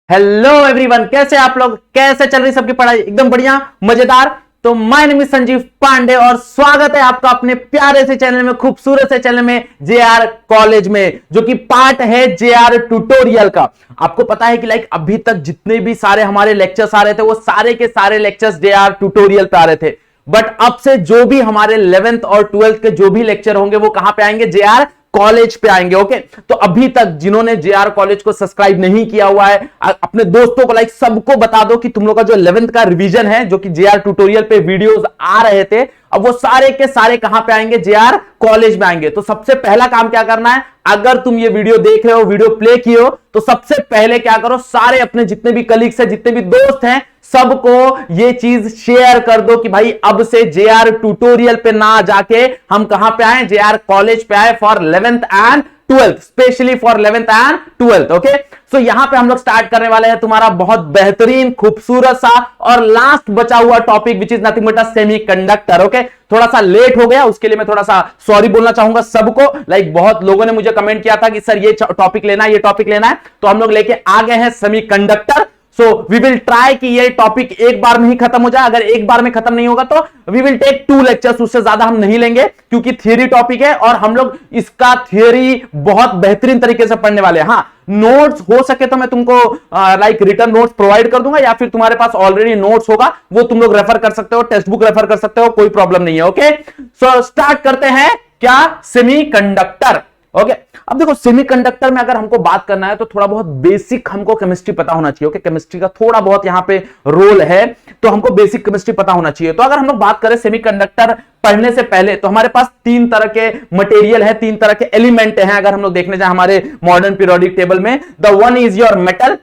Hello everyone, कैसे आप लोग? कैसे चल रही सबकी पढ़ाई? एकदम बढ़िया, मजेदार। तो my name is Sanjeev Pandey और स्वागत है आपका अपने प्यारे से चैनल में, खूबसूरत से चैनल में, जेआर कॉलेज में, जो कि पार्ट है जेआर ट्यूटोरियल का। आपको पता है कि अभी तक जितने भी सारे हमारे लेक्चर्स आ रहे थे वो सारे के सारे लेक्चर्स जेआर ट्यूटोरियल पे आ रहे थे। बट अब से जो भी हमारे 11th और 12th के जो भी लेक्चर होंगे वो कहां पे आएंगे? जेआर कॉलेज पे आएंगे। ओके, तो अभी तक जिन्होंने जेआर कॉलेज को सब्सक्राइब नहीं किया हुआ है, अपने दोस्तों को सबको बता दो कि तुम लोग का जो 11th का रिवीजन है, जो कि जेआर ट्यूटोरियल पे वीडियोस आ रहे थे, अब वो सारे के सारे कहां पे आएंगे? जेआर कॉलेज में आएंगे। तो सबसे पहला काम क्या करना है? अगर तुम ये वीडियो देख रहे हो, वीडियो प्ले किए हो, तो सबसे पहले क्या करो, सारे अपने जितने भी कलीग्स हैं, जितने भी दोस्त हैं, सबको ये चीज शेयर कर दो कि भाई अब से जेआर ट्यूटोरियल पे ना जाके हम कहां पे आए? जेआर कॉलेज पे आए for 11th and 12th, specially for 11th and 12th। Okay, so यहां पे हम लोग स्टार्ट करने वाले हैं तुम्हारा बहुत बेहतरीन, खूबसूरत सा और लास्ट बचा हुआ topic, which is nothing but a semiconductor. Okay, थोड़ा सा लेट हो गया, उसके लिए मैं थोड़ा सा सॉरी बोलना चाहूंगा सबको। बहुत लोगों ने मुझे कमेंट किया था कि सर ये टॉपिक लेना है, ये टॉपिक लेना है, तो हम लोग लेके आ गए हैं semiconductor. So we will try कि ये टॉपिक एक बार में ही खत्म हो जाए। अगर एक बार में खत्म नहीं होगा तो वी विल टेक 2 लेक्चर्स, उससे ज्यादा हम नहीं लेंगे, क्योंकि थियरी टॉपिक है और हम लोग इसका थियरी बहुत बेहतरीन तरीके से पढ़ने वाले हैं। हाँ, नोट्स हो सके तो मैं तुमको रिटर्न नोट्स प्रोवाइड कर दूंगा, या फिर तुम्हारे पास ऑलरेडी नोट्स होगा वो तुम लोग रेफर कर सकते हो, टेक्स्ट बुक रेफर कर सकते हो, कोई प्रॉब्लम नहीं है। ओके, सो स्टार्ट करते हैं। क्या? सेमीकंडक्टर। ओके, अब देखो सेमीकंडक्टर में अगर हमको बात करना है तो थोड़ा बहुत बेसिक हमको केमिस्ट्री पता होना चाहिए। ओके, केमिस्ट्री का थोड़ा बहुत यहां पे रोल है, तो हमको बेसिक केमिस्ट्री पता होना चाहिए। तो अगर हम लोग बात करें सेमीकंडक्टर पढ़ने से पहले, तो हमारे पास 3 तरह के मटेरियल है, 3 तरह के एलिमेंट हैं। अगर हम लोग देखने जाए हमारे मॉडर्न पीरियोडिक टेबल में, the one is your metal,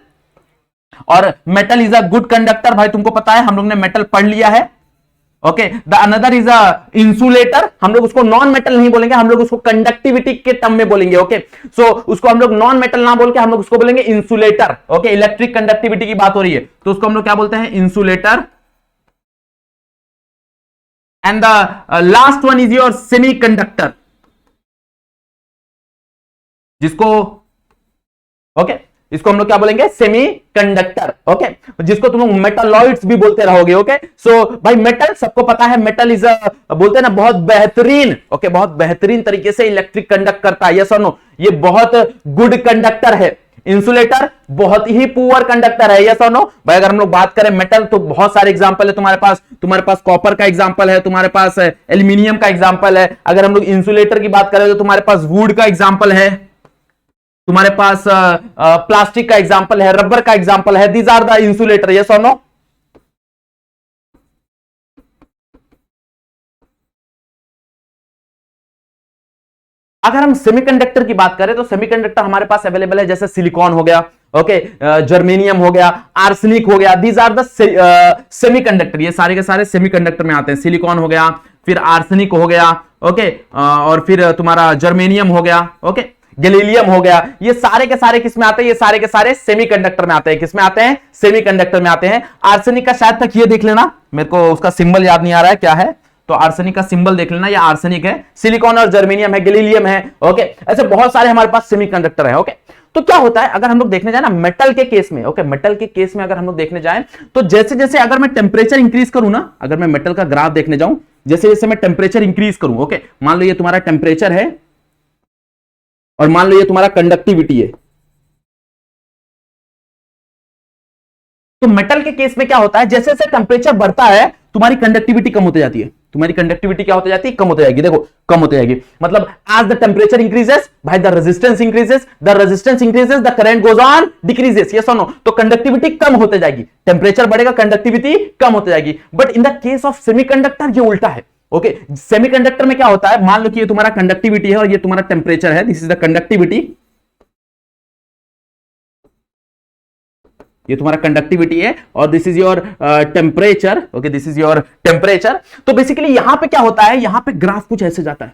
और metal is a good conductor. भाई तुमको पता है, हम लोग ने मेटल पढ़ लिया है। Okay, the another is a insulator. हम लोग उसको नॉन मेटल नहीं बोलेंगे, हम लोग उसको कंडक्टिविटी के टर्म में बोलेंगे। ओके, सो उसको हम लोग नॉन मेटल ना बोल के हम लोग उसको बोलेंगे इंसुलेटर। ओके, इलेक्ट्रिक कंडक्टिविटी की बात हो रही है तो उसको हम लोग क्या बोलते हैं? Insulator. And the last one is your semiconductor, जिसको ओके इसको हम लोग क्या बोलेंगे? Semi conductor. ओके, जिसको तुम लोग मेटलॉइड्स भी बोलते रहोगे। ओके, सो भाई मेटल सबको पता है, मेटल इज बोलते हैं ना बहुत बेहतरीन, ओके, बहुत बेहतरीन तरीके से इलेक्ट्रिक कंडक्ट करता है। यस और नो? ये बहुत गुड कंडक्टर है। इंसुलेटर बहुत ही पुअर कंडक्टर है। यस और नो? भाई अगर हम लोग बात करें मेटल, तो बहुत सारे एग्जांपल है तुम्हारे पास कॉपर का एग्जांपल है, तुम्हारे पास एल्यूमिनियम का एग्जांपल है। अगर हम लोग इंसुलेटर की बात करें तो तुम्हारे पास वुड का एग्जांपल है, तुम्हारे पास प्लास्टिक का एग्जांपल है, रबर का एग्जांपल है। These are the insulator. Yes और नो? अगर हम सेमीकंडक्टर की बात करें तो सेमीकंडक्टर हमारे पास अवेलेबल है, जैसे सिलिकॉन हो गया, ओके, जर्मेनियम हो गया, आर्सेनिक हो गया। These are the semiconductor. ये सारे के सारे सेमीकंडक्टर में आते हैं। सिलिकॉन हो गया, फिर आर्सेनिक हो गया, ओके, और फिर तुम्हारा जर्मेनियम हो गया, ओके, गैलीलियम हो गया। ये सारे के सारे किस में आते हैं? ये सारे के सारे सेमीकंडक्टर में आते हैं। किस में आते हैं? सेमीकंडक्टर में आते हैं। आर्सेनिक का शायद तक ये देख लेना, मेरे को उसका सिंबल याद नहीं आ रहा है क्या है, तो आर्सेनिक का सिंबल देख लेना, ये आर्सेनिक है। सिलिकॉन और जर्मेनियम है, गैलीलियम है। ओके, ऐसे बहुत सारे हमारे पास सेमीकंडक्टर है। ओके, तो क्या होता है अगर हम लोग देखने जाए ना मेटल के केस में? ओके, मेटल के केस में अगर हम लोग देखने जाए तो जैसे जैसे अगर मैं टेम्परेचर इंक्रीज करूं ना, अगर मैं मेटल का ग्राफ देखने जाऊं, जैसे जैसे मैं टेम्परेचर इंक्रीज करूं, ओके, मान लो ये तुम्हारा टेम्परेचर है और मान लो ये तुम्हारा कंडक्टिविटी है, तो मेटल के केस में क्या होता है? जैसे जैसे टेम्परेचर बढ़ता है तुम्हारी कंडक्टिविटी कम होती जाती है। तुम्हारी कंडक्टिविटी क्या होती जाती है? कम होती जाएगी। देखो, कम होती जाएगी, मतलब एज द टेम्परेचर इंक्रीजेस भाई the resistance increases, the resistance increases the current goes on decreases. Yes और नो? तो कंडक्टिविटी कम होते जाएगी, टेम्परेचर बढ़ेगा, कंडक्टिविटी कम होती जाएगी। But in the case of semiconductor ये उल्टा है। ओके, सेमीकंडक्टर में क्या होता है? मान लो कि ये तुम्हारा कंडक्टिविटी है और ये तुम्हारा टेम्परेचर है, दिस इज द कंडक्टिविटी, ये तुम्हारा कंडक्टिविटी है और this is your temperature. Okay, this is your temperature. तो बेसिकली यहां पे क्या होता है? यहां पे ग्राफ कुछ ऐसे जाता है।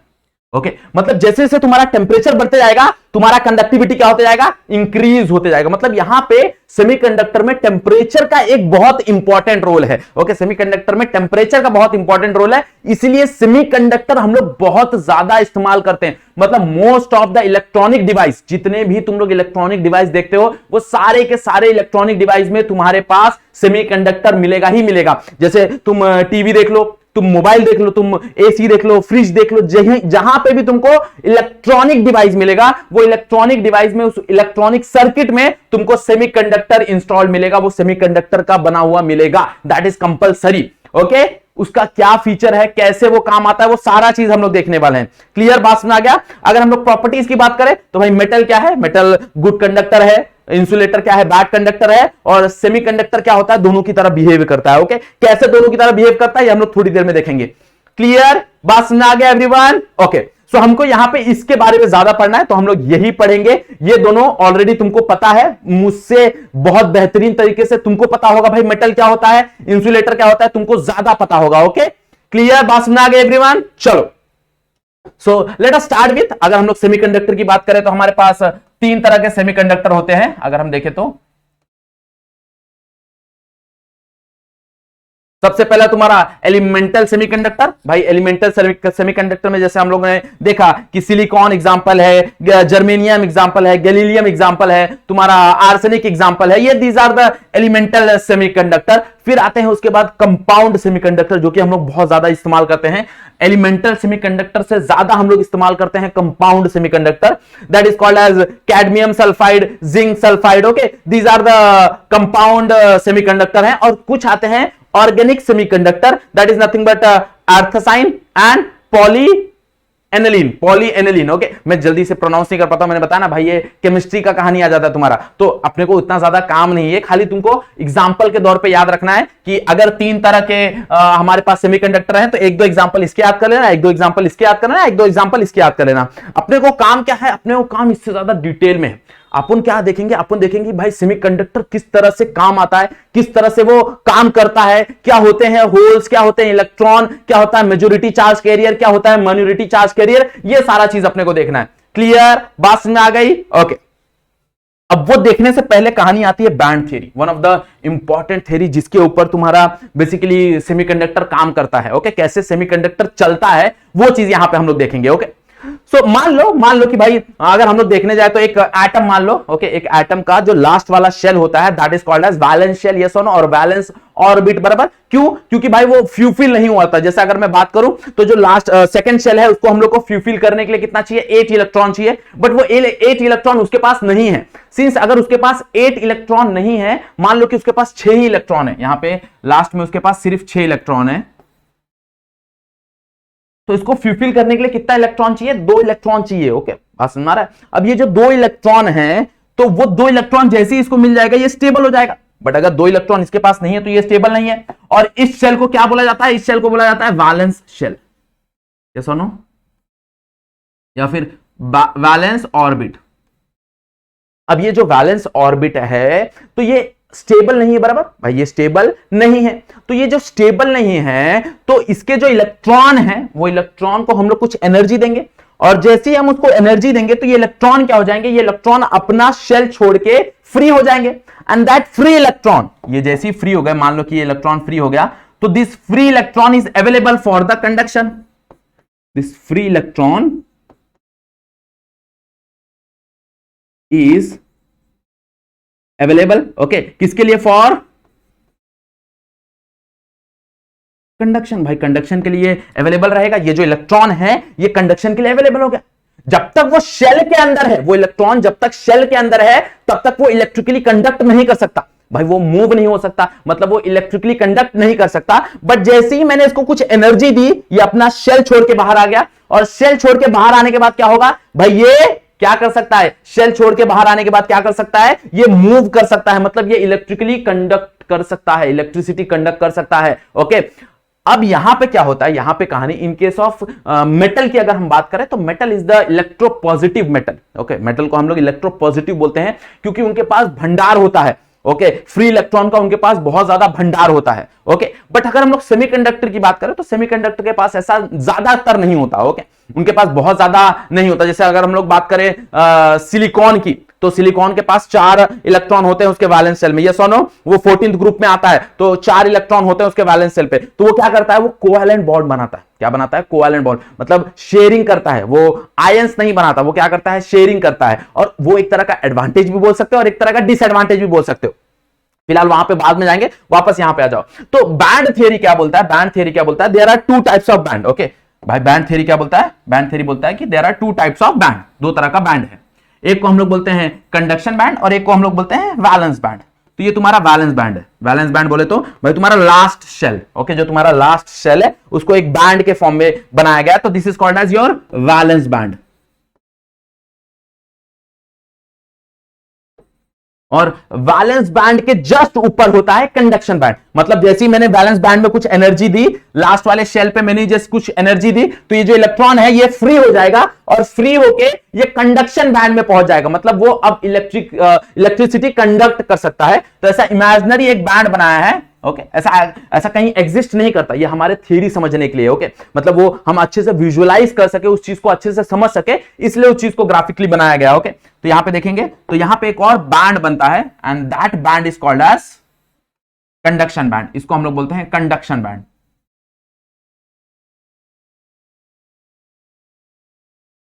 ओके मतलब जैसे जैसे तुम्हारा टेम्परेचर बढ़ते जाएगा तुम्हारा कंडक्टिविटी क्या होते जाएगा, इंक्रीज होते जाएगा। मतलब यहां पे सेमीकंडक्टर में टेम्परेचर का एक बहुत इंपॉर्टेंट रोल है। ओके सेमीकंडक्टर में टेम्परेचर का बहुत इंपॉर्टेंट रोल है, इसीलिए सेमीकंडक्टर हम लोग बहुत ज्यादा इस्तेमाल करते हैं। मतलब most of the electronic device, जितने भी तुम लोग इलेक्ट्रॉनिक डिवाइस देखते हो वो सारे के सारे इलेक्ट्रॉनिक डिवाइस में तुम्हारे पास सेमीकंडक्टर मिलेगा ही मिलेगा। जैसे तुम टीवी देख लो, तुम मोबाइल देख लो, तुम एसी देख लो, फ्रिज देख लो, जहां पे भी तुमको इलेक्ट्रॉनिक डिवाइस मिलेगा वो इलेक्ट्रॉनिक डिवाइस में, उस इलेक्ट्रॉनिक सर्किट में तुमको सेमीकंडक्टर इंस्टॉल मिलेगा, वो सेमीकंडक्टर का बना हुआ मिलेगा। That is compulsory. ओके उसका क्या फीचर है, कैसे वो काम आता है, वो सारा चीज हम लोग देखने वाले हैं। क्लियर बात समझ आ गया। अगर हम लोग प्रॉपर्टीज की बात करें तो भाई मेटल क्या है, मेटल गुड कंडक्टर है, इंसुलेटर क्या है, बैड कंडक्टर है, और सेमीकंडक्टर क्या होता है, दोनों की तरह बिहेव करता है। ओके कैसे दोनों की तरह बिहेव करता है ये हम लोग थोड़ी देर में देखेंगे। क्लियर बात समझ आ गया एवरीवन। ओके सो हमको यहां पे इसके बारे में ज्यादा पढ़ना है तो हम लोग यही पढ़ेंगे। ये दोनों ऑलरेडी तुमको पता है, मुझसे बहुत बेहतरीन तरीके से तुमको पता होगा भाई मेटल क्या होता है, इंसुलेटर क्या होता है, तुमको ज्यादा पता होगा। ओके क्लियर बात समझ आ गया एवरीवन। चलो so let us start with, अगर हम लोग सेमीकंडक्टर की बात करें तो हमारे पास 3 तरह के सेमीकंडक्टर होते हैं। अगर हम देखें तो सबसे पहला तुम्हारा एलिमेंटल सेमीकंडक्टर। भाई एलिमेंटल सेमीकंडक्टर में जैसे हम लोगों ने देखा कि सिलिकॉन एग्जांपल है, जर्मेनियम एग्जांपल है, गैलीलियम एग्जांपल है, तुम्हारा आर्सेनिक एग्जांपल है, ये these are the elemental semiconductor. फिर आते हैं उसके बाद कंपाउंड सेमीकंडक्टर, जो कि हम लोग बहुत ज्यादा इस्तेमाल करते हैं। एलिमेंटल सेमीकंडक्टर से ज्यादा हम लोग इस्तेमाल करते हैं compound semiconductor, that is called as cadmium sulphide, zinc sulphide. Okay these are the compound semiconductor हैं। और कुछ आते हैं organic semiconductor, that is nothing but anthracene and polyaniline. Okay मैं जल्दी से प्रोनाउंस नहीं कर पाता, मैंने बताया ना भाई ये केमिस्ट्री का कहानी आ जाता है तुम्हारा, तो अपने को इतना ज्यादा काम नहीं है, खाली तुमको एग्जांपल के दौर पे याद रखना है कि अगर 3 तरह के हमारे पास सेमीकंडक्टर हैं तो 1-2 एग्जांपल इसके याद कर लेना, 1-2 एग्जांपल इसके याद कर लेना, 1-2 एग्जांपल इसके याद कर लेना। अपने को काम क्या है, अपने को काम इससे ज्यादा डिटेल में है। अपन क्या देखेंगे, अपन देखेंगे भाई सेमीकंडक्टर किस तरह से काम आता है, किस तरह से वो काम करता है, क्या होते हैं होल्स, क्या होते हैं इलेक्ट्रॉन, क्या होता है मेजॉरिटी चार्ज कैरियर, क्या होता है माइनॉरिटी चार्ज कैरियर, ये सारा चीज अपने को देखना है। क्लियर बात समझ आ गई। ओके अब वो देखने से पहले कहानी आती है band theory, one of the important theory जिसके ऊपर तुम्हारा बेसिकली सेमीकंडक्टर काम करता है। ओके कैसे सेमीकंडक्टर चलता है वो चीज यहां पे हम लोग देखेंगे। ओके सो मान लो कि भाई अगर हम लोग देखने जाए तो एक एटम मान लो। ओके एक एटम का जो लास्ट वाला शेल होता है that is called as valence shell, yes और नो, और वैलेंस ऑर्बिट बराबर। क्यों? क्योंकि भाई वो फ्यूफिल नहीं हुआ था। जैसे अगर मैं बात करूं तो जो लास्ट सेकंड शेल है उसको हम लोग को फ्यूफिल करने के लिए कितना चाहिए, 8 इलेक्ट्रॉन चाहिए, बट वो 8 इलेक्ट्रॉन उसके पास नहीं है। सिंस अगर उसके पास 8 इलेक्ट्रॉन नहीं है, मान लो कि उसके पास 6 ही इलेक्ट्रॉन है, यहां पे लास्ट में उसके पास सिर्फ 6 इलेक्ट्रॉन है, तो इसको फ्यूफिल करने के लिए कितना इलेक्ट्रॉन चाहिए, 2 इलेक्ट्रॉन चाहिए। ओके बात समझ आ रहा है। अब ये जो 2 इलेक्ट्रॉन है तो वो 2 इलेक्ट्रॉन जैसे ही इसको मिल जाएगा ये स्टेबल हो जाएगा, बट अगर 2 इलेक्ट्रॉन इसके पास नहीं है तो ये स्टेबल नहीं है। और इस शेल को क्या बोला जाता है, इस शेल को बोला जाता है वैलेंस शेल, यस और नो, या फिर वैलेंस ऑर्बिट। अब ये जो वैलेंस ऑर्बिट है तो ये स्टेबल नहीं है बराबर, भाई ये स्टेबल नहीं है। तो ये जो स्टेबल नहीं है तो इसके जो इलेक्ट्रॉन है वो इलेक्ट्रॉन को हम लोग कुछ एनर्जी देंगे, और जैसे ही हम उसको एनर्जी देंगे तो ये इलेक्ट्रॉन क्या हो जाएंगे, ये इलेक्ट्रॉन अपना शेल छोड़ के फ्री हो जाएंगे। एंड दैट फ्री इलेक्ट्रॉन, ये जैसे ही फ्री हो गए, मान लो कि ये इलेक्ट्रॉन फ्री हो गया, तो this free electron is available for the conduction. This free electron is available, okay किसके लिए, फॉर कंडक्शन। भाई कंडक्शन के लिए अवेलेबल रहेगा। ये जो इलेक्ट्रॉन है ये कंडक्शन के लिए अवेलेबल हो गया। जब तक वो शेल के अंदर है, वो इलेक्ट्रॉन जब तक शेल के अंदर है तब तक वो इलेक्ट्रिकली कंडक्ट नहीं कर सकता, भाई वो मूव नहीं हो सकता, मतलब वो इलेक्ट्रिकली कंडक्ट नहीं कर सकता। बट जैसे ही मैंने इसको कुछ एनर्जी दी, ये अपना शेल छोड़ के बाहर आ गया, और शेल छोड़ के बाहर आने के बाद क्या होगा, भाई ये क्या कर सकता है, शेल छोड़ के बाहर आने के बाद क्या कर सकता है, ये मूव कर सकता है, मतलब ये इलेक्ट्रिकली कंडक्ट कर सकता है, इलेक्ट्रिसिटी कंडक्ट कर सकता है। ओके अब यहां पे क्या होता है, यहां पे कहानी इन केस ऑफ मेटल की अगर हम बात करें तो metal is the electropositive metal. Okay metal को हम लोग इलेक्ट्रोपॉजिटिव बोलते हैं क्योंकि उनके पास भंडार होता है। ओके फ्री इलेक्ट्रॉन का उनके पास बहुत ज्यादा भंडार होता है। ओके बट अगर हम लोग सेमीकंडक्टर की बात करें तो सेमीकंडक्टर के पास ऐसा ज्यादातर नहीं होता। ओके, उनके पास बहुत ज्यादा नहीं होता। जैसे अगर हम लोग बात करें सिलिकॉन की, तो सिलिकॉन के पास 4 इलेक्ट्रॉन होते हैं उसके वैलेंस शेल में। ये सुनो, वो 14th ग्रुप में आता है, तो 4 इलेक्ट्रॉन होते हैं उसके वैलेंस शेल पे। तो वो क्या करता है, वो कोवैलेंट बॉन्ड बनाता है। क्या बनाता है? कोवैलेंट बॉन्ड, मतलब शेयरिंग करता है। वो आयंस नहीं बनाता, वो क्या करता है? शेयरिंग करता है। और वो एक तरह का एडवांटेज भी बोल सकते हो और एक तरह का डिसएडवांटेज भी बोल सकते हो। फिलहाल वहां पे बाद में जाएंगे, वापस यहां पे आ जाओ। तो बैंड थियरी क्या बोलता है? बैंड थियरी क्या बोलता है? There are 2 types of band. Okay भाई, बैंड थियरी क्या बोलता है? बैंड थियरी बोलता है कि there are 2 types of band, 2 तरह का बैंड है। एक को हम लोग बोलते हैं कंडक्शन बैंड और एक को हम लोग बोलते हैं वैलेंस बैंड। तो ये तुम्हारा वैलेंस बैंड है। वैलेंस बैंड बोले तो भाई तुम्हारा लास्ट शेल, ओके, जो तुम्हारा लास्ट शेल है उसको एक बैंड के फॉर्म में बनाया गया, तो this is called as your valence band. और वैलेंस बैंड के जस्ट ऊपर होता है कंडक्शन बैंड। मतलब जैसे ही मैंने वैलेंस बैंड में कुछ एनर्जी दी, लास्ट वाले शेल पे मैंने जैसे कुछ एनर्जी दी, तो ये जो इलेक्ट्रॉन है ये फ्री हो जाएगा और फ्री होके ये कंडक्शन बैंड में पहुंच जाएगा। मतलब वो अब इलेक्ट्रिसिटी कंडक्ट कर सकता है। तो ऐसा इमेजिनरी एक बैंड बनाया है। ओके, ऐसा कहीं एग्जिस्ट नहीं करता। ये हमारे थ्योरी समझने के लिए। ओके, मतलब वो हम अच्छे से विजुअलाइज कर सके, उस चीज को अच्छे से समझ सके, इसलिए उस चीज को ग्राफिकली बनाया गया। ओके, तो यहां पे देखेंगे तो यहां पे एक और बैंड बनता है and that band is called as conduction band. इसको हम लोग बोलते हैं कंडक्शन बैंड।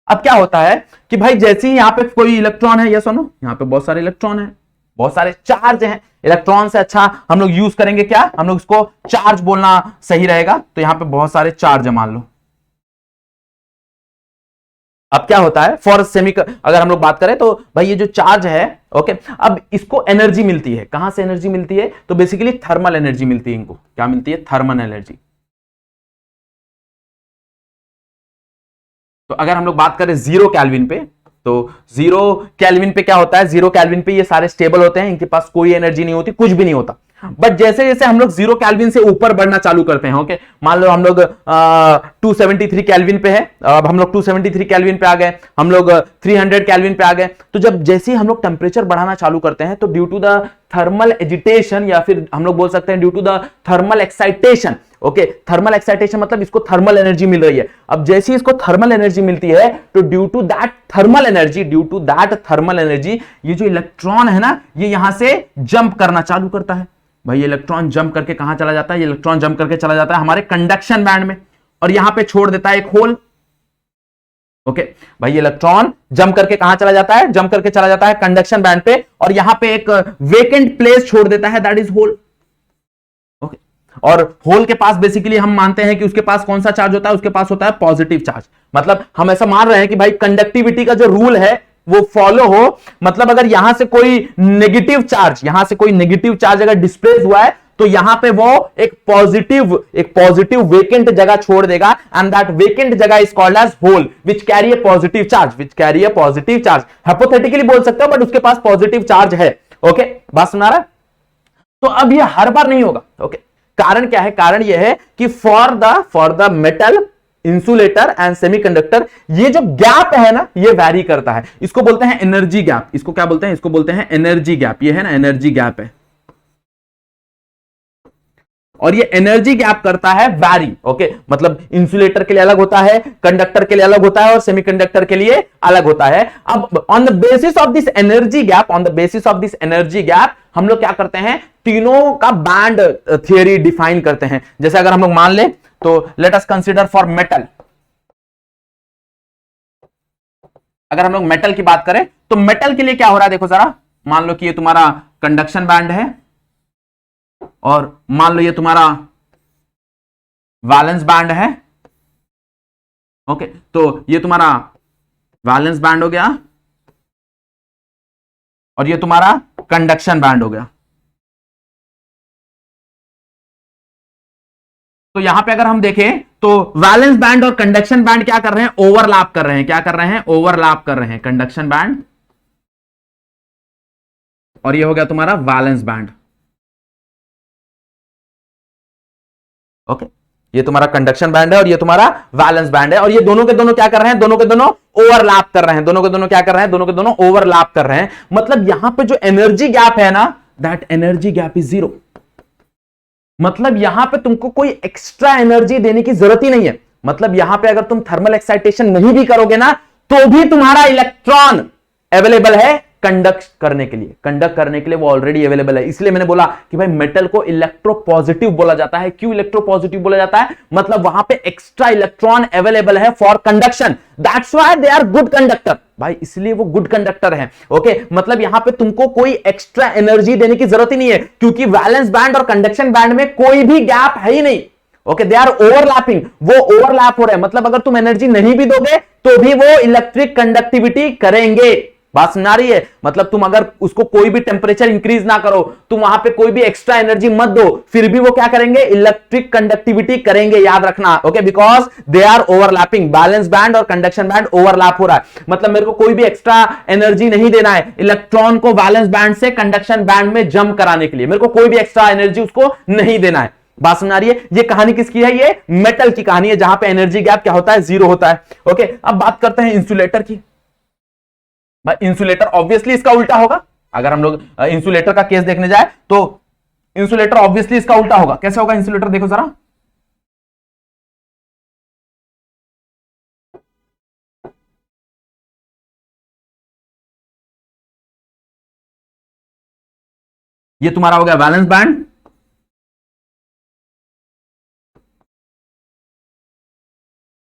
अब क्या होता है कि भाई जैसे ही यहां पे कोई इलेक्ट्रॉन है, ये सुनो, यहां पे बहुत सारे इलेक्ट्रॉन है, बहुत सारे चार्ज हैं। इलेक्ट्रॉन से अच्छा हम लोग यूज करेंगे क्या? हम लोग इसको चार्ज बोलना सही रहेगा। तो यहां पे बहुत सारे चार्ज है मान लो। अब क्या होता है फॉर अगर हम लोग बात करें तो भाई ये जो चार्ज है, ओके, अब इसको एनर्जी मिलती है। कहां से एनर्जी मिलती है? तो बेसिकली थर्मल एनर्जी मिलती है इनको। क्या मिलती है? Thermal energy. तो अगर हम लोग बात करें 0 केल्विन पे, तो 0 केल्विन पे क्या होता है? 0 केल्विन पे ये सारे स्टेबल होते हैं, इनके पास कोई एनर्जी नहीं होती, कुछ भी नहीं होता। बट जैसे जैसे हम लोग 0 केल्विन से ऊपर बढ़ना चालू करते हैं, ओके, मान लो हम लोग 273 केल्विन पे है, अब हम लोग 273 केल्विन पे आ गए, हम लोग 300 केल्विन पे आ गए। तो जब जैसे ही हम लोग टेम्परेचर बढ़ाना चालू करते हैं, तो due to the thermal agitation, या फिर हम लोग बोल सकते हैं due to the thermal excitation. Okay, thermal excitation मतलब इसको थर्मल एनर्जी मिल रही है। अब जैसे इसको थर्मल एनर्जी मिलती है, तो due to that thermal energy ये जो इलेक्ट्रॉन है ना, ये यहां से जंप करना चालू करता है। भाई ये इलेक्ट्रॉन जंप करके कहां चला जाता है? ये इलेक्ट्रॉन जंप करके चला जाता है हमारे कंडक्शन बैंड में, और यहां पे छोड़ देता है एक होल। ओके, भाई ये इलेक्ट्रॉन जंप करके कहां चला जाता है? जंप करके चला जाता है कंडक्शन बैंड पे, और यहां पे एक वेकेंट प्लेस छोड़ देता है, दैट इज होल। ओके, और होल के पास बेसिकली हम मानते हैं कि उसके पास कौन सा चार्ज होता है? उसके पास होता है पॉजिटिव चार्ज। मतलब हम ऐसा मान रहे हैं कि भाई कंडक्टिविटी का जो रूल है वो फॉलो हो। मतलब अगर यहां से कोई नेगेटिव चार्ज अगर डिस्प्लेस हुआ है, तो यहां पे वो एक पॉजिटिव वेकेंट जगह छोड़ देगा, एंड दैट वेकेंट जगह is called as hole which carry a positive charge. Hypothetically बोल सकते हो, बट उसके पास पॉजिटिव चार्ज है। ओके, बात सुना रहा है? तो अब ये हर बार नहीं होगा। ओके, कारण क्या है? कारण यह है कि for the metal, insulator and semiconductor, ये जो गैप है ना, ये वैरी करता है। इसको बोलते हैं एनर्जी गैप। इसको क्या बोलते हैं? इसको बोलते हैं एनर्जी गैप। ये है ना, एनर्जी गैप है, और ये एनर्जी गैप करता है वैरी। ओके, मतलब इंसुलेटर के लिए अलग होता है, कंडक्टर के लिए अलग होता है, और सेमीकंडक्टर के लिए अलग होता है। अब on the basis of this energy gap हम लोग क्या करते हैं? तीनों का बैंड थियरी डिफाइन करते हैं। जैसे अगर हम लोग मान ले, तो let us consider for metal. अगर हम लोग मेटल की बात करें, तो मेटल के लिए क्या हो रहा है? देखो जरा, मान लो कि ये तुम्हारा कंडक्शन बैंड है, और मान लो ये तुम्हारा वैलेंस बैंड है। ओके, तो ये तुम्हारा वैलेंस बैंड हो गया, और ये तुम्हारा कंडक्शन बैंड हो गया। तो यहां पे अगर हम देखें, तो वैलेंस बैंड और कंडक्शन बैंड क्या कर रहे हैं? ओवरलैप कर रहे हैं। क्या कर रहे हैं? ओवरलैप कर रहे हैं, कंडक्शन बैंड, और ये हो गया तुम्हारा वैलेंस बैंड। ओके, ये तुम्हारा कंडक्शन बैंड है और ये तुम्हारा वैलेंस बैंड है, और ये दोनों के दोनों क्या कर रहे हैं? दोनों के दोनों ओवरलैप कर रहे हैं। दोनों के दोनों क्या कर रहे हैं? दोनों के दोनों ओवरलैप कर रहे हैं। मतलब यहां पे जो एनर्जी गैप है ना, दैट एनर्जी गैप इज 0। मतलब यहां पे तुमको कोई एक्स्ट्रा एनर्जी देने की जरूरत ही नहीं है। मतलब यहां पे अगर तुम थर्मल एक्साइटेशन नहीं भी करोगे ना तो भी तुम्हारा इलेक्ट्रॉन अवेलेबल है कंडक्ट करने के लिए वो ऑलरेडी अवेलेबल है। इसलिए मैंने बोला कि भाई मेटल को इलेक्ट्रोपॉजिटिव बोला जाता है। क्यों इलेक्ट्रोपॉजिटिव बोला जाता है? मतलब वहां पे एक्स्ट्रा इलेक्ट्रॉन अवेलेबल है for conduction, that's why they are good conductor. भाई इसलिए वो गुड कंडक्टर है। ओके, मतलब यहां पे तुमको कोई एक्स्ट्रा एनर्जी देने की जरूरत ही नहीं है, क्योंकि वैलेंस बैंड और कंडक्शन बैंड में कोई भी गैप है ही नहीं। ओके, दे आर ओवरलैपिंग, वो ओवरलैप हो रहे हैं। मतलब अगर तुम एनर्जी नहीं भी दोगे तो भी वो इलेक्ट्रिक कंडक्टिविटी करेंगे। बात सुना रही है? मतलब तुम अगर उसको कोई भी टेम्परेचर इंक्रीज ना करो, तुम वहां पे कोई भी एक्स्ट्रा एनर्जी मत दो, फिर भी वो क्या करेंगे? इलेक्ट्रिक कंडक्टिविटी करेंगे, याद रखना। Okay, because they are overlapping, valence band और कंडक्शन बैंड ओवरलैप हो रहा है। मतलब मेरे को कोई भी एक्स्ट्रा एनर्जी नहीं देना है इलेक्ट्रॉन को बैलेंस बैंड से कंडक्शन बैंड में जंप कराने के लिए, मेरे को कोई भी एक्स्ट्रा एनर्जी उसको नहीं देना है। बात सुना रही है? ये कहानी किसकी है? ये मेटल की कहानी है, जहां पे एनर्जी गैप क्या होता है? जीरो होता है। ओके, अब बात करते हैं इंसुलेटर की। भाई इंसुलेटर ऑब्वियसली इसका उल्टा होगा। अगर हम लोग इंसुलेटर का केस देखने जाए तो इंसुलेटर ऑब्वियसली इसका उल्टा होगा। कैसे होगा इंसुलेटर? देखो जरा, ये तुम्हारा हो गया वैलेंस बैंड,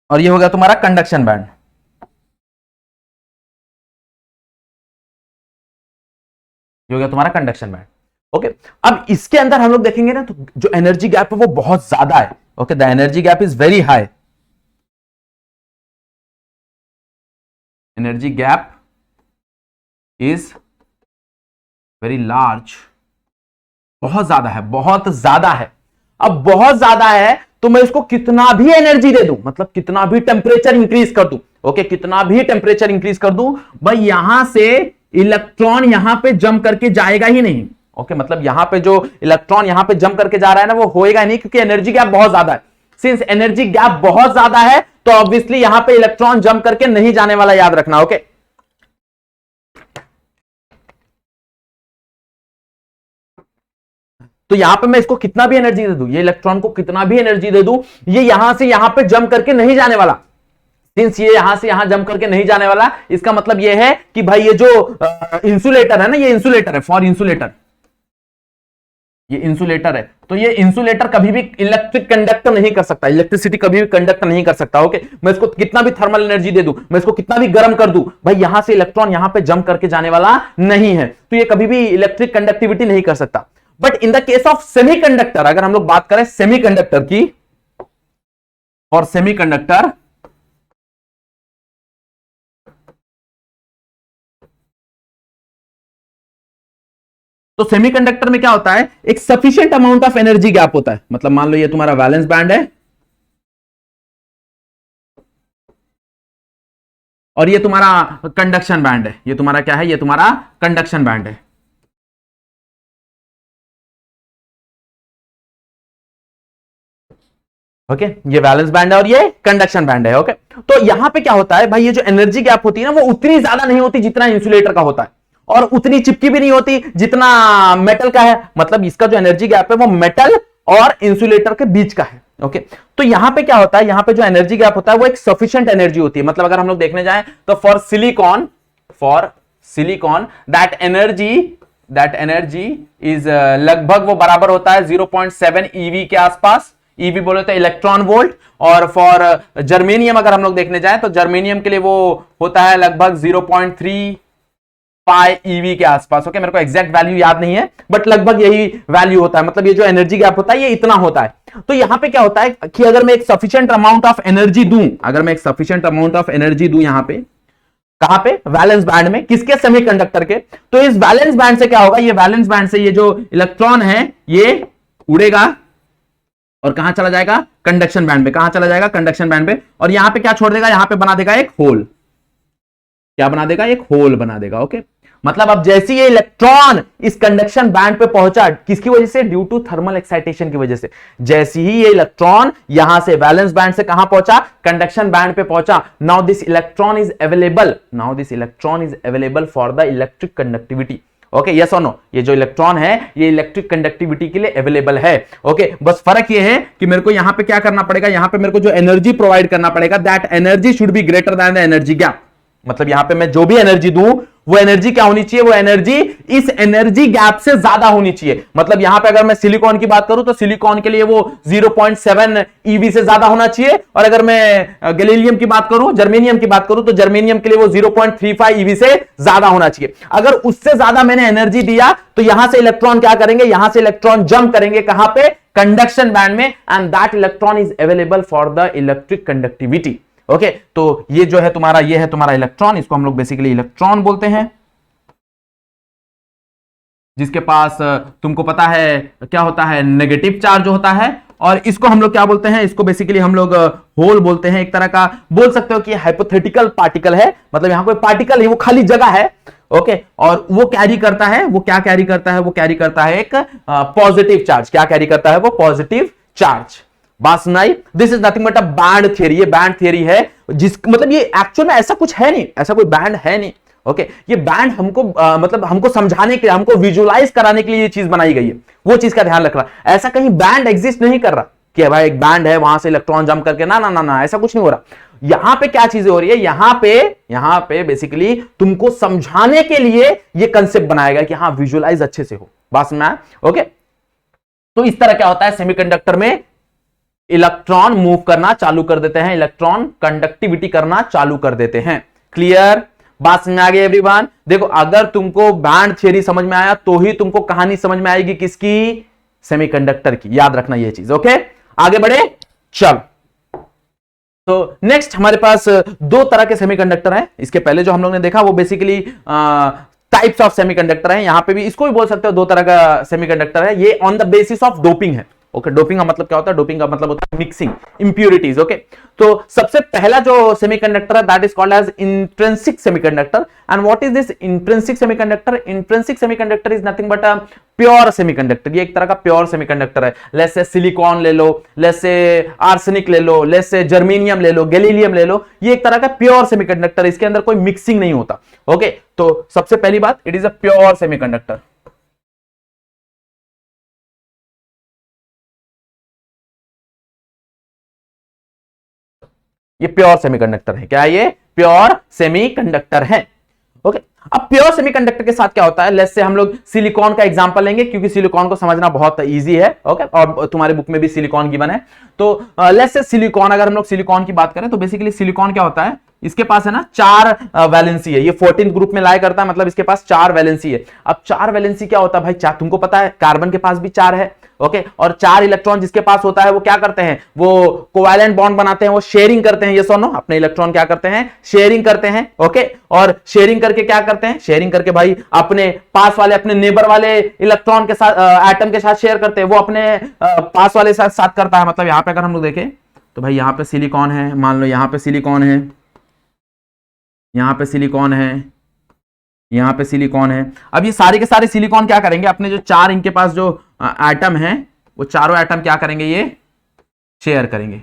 और ये हो गया तुम्हारा कंडक्शन बैंड। ये हो गया तुम्हारा कंडक्शन बैंड। ओके, अब इसके अंदर हम लोग देखेंगे ना तो जो एनर्जी गैप है वो बहुत ज्यादा है। Okay, the energy gap is very high. Energy gap is very large, बहुत ज्यादा है, बहुत ज्यादा है। अब बहुत ज्यादा है तो मैं इसको कितना भी एनर्जी दे दूं, मतलब कितना भी टेम्परेचर इंक्रीज कर दूं, ओके, कितना भी टेम्परेचर इंक्रीज कर दूं, भाई यहां से इलेक्ट्रॉन यहां पे जंप करके जाएगा ही नहीं। ओके, मतलब यहां पे जो इलेक्ट्रॉन यहां पे जंप करके जा रहा है ना वो होएगा नहीं, क्योंकि एनर्जी गैप बहुत ज्यादा है। सिंस एनर्जी गैप बहुत ज्यादा है तो ऑब्वियसली यहां पे इलेक्ट्रॉन जंप करके नहीं जाने वाला, याद रखना। ओके, तो यहां पे मैं इसको कितना भी एनर्जी दे दूं, ये इलेक्ट्रॉन को कितना भी एनर्जी दे दूं, ये यहां से यहां पे जंप करके नहीं जाने वाला। सिंस ये यहां से यहां जंप करके नहीं जाने वाला, इसका मतलब ये है कि भाई ये जो इंसुलेटर है ना, ये इंसुलेटर है, फॉर इंसुलेटर, ये इंसुलेटर है, तो ये इंसुलेटर कभी भी इलेक्ट्रिक कंडक्टर नहीं कर सकता, इलेक्ट्रिसिटी कभी भी कंडक्टर नहीं कर सकता। ओके, मैं इसको कितना भी थर्मल एनर्जी दे दूं, मैं इसको कितना भी गर्म कर दूं, भाई यहां से इलेक्ट्रॉन यहां पे जंप करके जाने वाला नहीं है, तो ये कभी भी इलेक्ट्रिक कंडक्टिविटी नहीं कर सकता। But in the case of semiconductor, अगर हम लोग बात करें सेमीकंडक्टर की, और सेमीकंडक्टर, तो सेमीकंडक्टर में क्या होता है, एक sufficient amount of energy gap होता है। मतलब मान लो ये तुम्हारा वैलेंस बैंड है और ये तुम्हारा कंडक्शन बैंड है, ये तुम्हारा क्या है, ये तुम्हारा कंडक्शन बैंड है। ओके, ये वैलेंस बैंड है और ये कंडक्शन बैंड है। ओके, तो यहां पे क्या होता है भाई, ये जो एनर्जी गैप होती है ना वो उतनी ज्यादा नहीं होती जितना इंसुलेटर का होता है, और उतनी चिपकी भी नहीं होती जितना मेटल का है। मतलब इसका जो एनर्जी गैप है वो मेटल और इंसुलेटर के बीच का है। ओके, तो यहां पे क्या होता है, यहां पे जो एनर्जी गैप होता है वो एक सफिशिएंट एनर्जी होती है। मतलब अगर हम लोग देखने जाएं तो for silicon that energy is लगभग वो बराबर होता है 0.7 ईवी के आसपास। ईवी बोले तो इलेक्ट्रॉन वोल्ट। और फॉर जर्मेनियम अगर हम लोग देखने जाएं तो जर्मेनियम के लिए वो होता है लगभग 0.3 ईवी के आसपास। ओके, मेरे को एग्जैक्ट वैल्यू याद नहीं है बट लगभग यही वैल्यू होता है। मतलब ये जो एनर्जी गैप होता है ये इतना होता है। तो यहां पे क्या होता है कि अगर मैं एक सफिशिएंट अमाउंट ऑफ एनर्जी दूं, यहां पे, कहां पे, वैलेंस बैंड में, किसके, सेमीकंडक्टर के, तो इस वैलेंस बैंड से क्या होगा, ये वैलेंस बैंड से ये जो इलेक्ट्रॉन है ये उड़ेगा और कहां चला जाएगा, कंडक्शन बैंड में। कहां चला जाएगा, कंडक्शन बैंड पे, और यहां पे क्या छोड़ देगा, यहां पे बना देगा एक होल। क्या बना देगा, एक होल बना देगा। ओके, मतलब अब जैसे ये इलेक्ट्रॉन इस कंडक्शन बैंड पे पहुंचा, किसकी वजह से, ड्यू टू थर्मल एक्साइटेशन की वजह से, जैसे ही ये इलेक्ट्रॉन यहां से वैलेंस बैंड से कहां पहुंचा, कंडक्शन बैंड पे पहुंचा, now this electron is available for the electric conductivity. Okay, yes और नो, ये जो इलेक्ट्रॉन है ये इलेक्ट्रिक कंडक्टिविटी के लिए अवेलेबल है। ओके, बस फर्क ये है कि मेरे को यहां पे क्या करना पड़ेगा, यहां पे मेरे को जो एनर्जी प्रोवाइड करना पड़ेगा, that energy should be greater than the energy gap. मतलब यहां पे मैं जो भी एनर्जी दूं वो एनर्जी क्या होनी चाहिए, वो एनर्जी इस एनर्जी गैप से ज्यादा होनी चाहिए। मतलब यहां पे अगर मैं सिलिकॉन की बात करूं तो सिलिकॉन के लिए वो 0.7 ईवी से ज्यादा होना चाहिए, और अगर मैं गैलीलियम की बात करूं, जर्मेनियम की बात करूं, तो जर्मेनियम के लिए वो 0.35 ईवी से ज्यादा होना चाहिए। अगर उससे ज्यादा मैंने एनर्जी दिया तो यहां से इलेक्ट्रॉन क्या करेंगे, यहां से इलेक्ट्रॉन जंप करेंगे कहां पे, कंडक्शन बैंड में, and that electron is available for the electric conductivity. Okay, तो ये जो है तुम्हारा, ये है तुम्हारा इलेक्ट्रॉन, इसको हम लोग बेसिकली इलेक्ट्रॉन बोलते हैं, जिसके पास तुमको पता है क्या होता है, नेगेटिव चार्ज होता है। और इसको हम लोग क्या बोलते हैं, इसको बेसिकली हम लोग होल बोलते हैं, एक तरह का बोल सकते हो कि हाइपोथेटिकल पार्टिकल है, मतलब यहां कोई पार्टिकल है, वो खाली जगह है। ओके, और वो कैरी करता है, वो क्या कैरी करता है, वो कैरी करता है एक पॉजिटिव चार्ज। क्या कैरी करता है वो, पॉजिटिव चार्ज। बात सुनाई, this is nothing but a band theory. ये बैंड थियरी है, जिस मतलब ये एक्चुअल में ऐसा कुछ है नहीं, ऐसा कोई बैंड है नहीं। ओके, ये बैंड हमको मतलब हमको समझाने के लिए, हमको विजुअलाइज कराने के लिए ये चीज बनाई गई है, वो चीज का ध्यान रखना। ऐसा कहीं बैंड एग्जिस्ट नहीं कर रहा कि भाई एक बैंड है वहां से इलेक्ट्रॉन जंप करके, ना ना ना ना, ऐसा कुछ नहीं हो रहा। यहां पे क्या चीजें हो रही है, यहां पे बेसिकली तुमको समझाने के लिए ये कंसेप्ट बनाया गया कि हाँ विजुअलाइज अच्छे से हो। बात में ओके, तो इस तरह क्या होता है, सेमीकंडक्टर में इलेक्ट्रॉन मूव करना चालू कर देते हैं, इलेक्ट्रॉन कंडक्टिविटी करना चालू कर देते हैं। क्लियर, बात समझ में आ गई एवरीवन। देखो, अगर तुमको बैंड थ्योरी समझ में आया तो ही तुमको कहानी समझ में आएगी, किसकी, सेमीकंडक्टर की। याद रखना ये चीज। ओके, आगे बढ़े, चल। तो नेक्स्ट हमारे पास दो तरह के सेमीकंडक्टर हैं। इसके पहले जो हम लोग ने देखा वो बेसिकली टाइप्स ऑफ सेमीकंडक्टर हैं। यहां पे भी इसको भी बोल सकते हो दो तरह का सेमीकंडक्टर है। ये on the basis of doping है। ओके, डोपिंग का मतलब क्या होता है, डोपिंग का मतलब होता है मिक्सिंग, इंप्यूरिटीज। ओके, तो सबसे पहला जो सेमीकंडक्टर है that is called as intrinsic semiconductor. And what is this intrinsic semiconductor? Intrinsic semiconductor is nothing but a pure semiconductor. ये एक तरह का प्योर सेमीकंडक्टर है। लेट्स से सिलिकॉन ले लो, लेट्स से आर्सेनिक ले लो, लेट्स से जर्मेनियम ले लो, गैलीलियम ले लो, ये एक तरह का प्योर सेमीकंडक्टर है, इसके अंदर कोई मिक्सिंग नहीं होता। ओके, तो सबसे पहली बात, it is a pure semiconductor. ये प्योर सेमीकंडक्टर है। क्या है ये? प्योर सेमीकंडक्टर है। ओके, अब प्योर सेमीकंडक्टर के साथ क्या होता है, लेट्स से हम लोग सिलिकॉन का एग्जांपल लेंगे क्योंकि सिलिकॉन को समझना बहुत इजी है। ओके, और तुम्हारे बुक में भी सिलिकॉन गिवन है। तो लेट्स से सिलिकॉन, अगर हम लोग सिलिकॉन की बात करें तो बेसिकली सिलिकॉन क्या होता है, इसके पास है ना 4 वैलेंसी है। ये 14th ग्रुप में लाया करता है, मतलब इसके पास 4 वैलेंसी है। अब 4 वैलेंसी क्या होता है भाई, तुमको पता है कार्बन के पास भी 4 है। ओके, और 4 इलेक्ट्रॉन जिसके पास होता है वो क्या करते हैं, वो कोवैलेंट बॉन्ड बनाते हैं, वो शेयरिंग करते हैं। ये सुनो, अपने इलेक्ट्रॉन क्या करते हैं, शेयरिंग करते हैं। ओके, और शेयरिंग करके क्या करते हैं, शेयरिंग करके भाई अपने पास वाले, अपने नेबर वाले इलेक्ट्रॉन के साथ, एटम के साथ शेयर करते हैं। वो अपने पास वाले साथ करता है। मतलब यहां पे अगर हम लोग देखें तो भाई यहां पे सिलिकॉन है, मान लो यहां पे सिलिकॉन है, यहां पे सिलिकॉन है, यहां पे सिलिकॉन है। अब ये सारे के सारे सिलिकॉन क्या करेंगे, अपने जो 4 इनके पास जो एटम है, वो चारों एटम क्या करेंगे, ये शेयर करेंगे।